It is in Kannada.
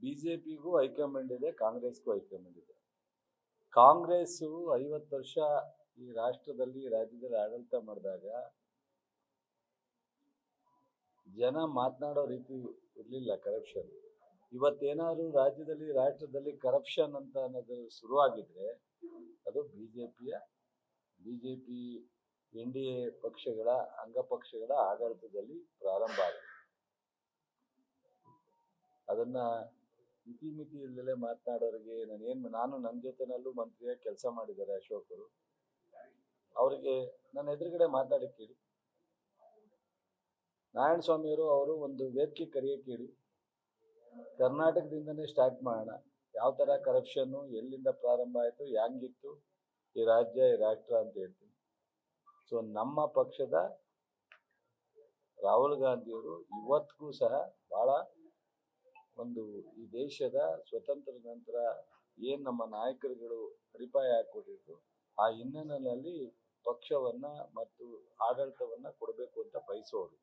ಬಿಜೆಪಿಗೂ ಹೈಕಮಾಂಡ್ ಇದೆ, ಕಾಂಗ್ರೆಸ್ಗೂ ಹೈಕಮಾಂಡ್ ಇದೆ. ಕಾಂಗ್ರೆಸ್ಸು 50 ವರ್ಷ ಈ ರಾಜ್ಯದಲ್ಲಿ ಆಡಳಿತ ಮಾಡಿದಾಗ ಜನ ಮಾತನಾಡೋ ರೀತಿ ಇರಲಿಲ್ಲ ಕರಪ್ಷನ್. ಇವತ್ತೇನಾದ್ರು ರಾಷ್ಟ್ರದಲ್ಲಿ ಕರಪ್ಷನ್ ಅಂತ ಅನ್ನೋದು ಶುರುವಾಗಿದ್ರೆ ಅದು ಬಿಜೆಪಿ NDA ಪಕ್ಷಗಳ ಅಂಗಪಕ್ಷಗಳ ಆಡಳಿತದಲ್ಲಿ ಪ್ರಾರಂಭ ಆಗಿದೆ. ಅದನ್ನ ಮಿತಿ ಇಲ್ಲದೆ ಮಾತನಾಡೋರಿಗೆ ನಾನು ನನ್ನ ಜೊತೆನಲ್ಲೂ ಮಂತ್ರಿಯಾಗಿ ಕೆಲಸ ಮಾಡಿದ್ದಾರೆ ಅಶೋಕರು, ಅವರಿಗೆ ನನ್ನ ಎದುರುಗಡೆ ಮಾತಾಡಿ ಕೇಳಿ. ನಾರಾಯಣ ಸ್ವಾಮಿಯವರು ಅವರು ಒಂದು ವೇದಿಕೆ ಕರೆಯೋಕೆ ಕೇಳಿ, ಕರ್ನಾಟಕದಿಂದನೇ ಸ್ಟಾರ್ಟ್ ಮಾಡೋಣ. ಯಾವ ಥರ ಕರಪ್ಷನ್ನು ಎಲ್ಲಿಂದ ಪ್ರಾರಂಭ ಆಯಿತು, ಹೆಂಗಿತ್ತು ಈ ರಾಜ್ಯ ಈ ರಾಷ್ಟ್ರ ಅಂತ ಹೇಳ್ತೀನಿ. ಸೊ ನಮ್ಮ ಪಕ್ಷದ ರಾಹುಲ್ ಗಾಂಧಿಯವರು ಇವತ್ತಿಗೂ ಸಹ ಭಾಳ ಈ ದೇಶದ ಸ್ವತಂತ್ರ ನಂತರ ಏನು ನಮ್ಮ ನಾಯಕರುಗಳು ಅಡಿಪಾಯ ಹಾಕಿಕೊಟ್ಟಿದ್ರು ಆ ಹಿನ್ನೆಲೆಯಲ್ಲಿ ಪಕ್ಷವನ್ನು ಮತ್ತು ಆಡಳಿತವನ್ನು ಕೊಡಬೇಕು ಅಂತ ಬಯಸೋರು.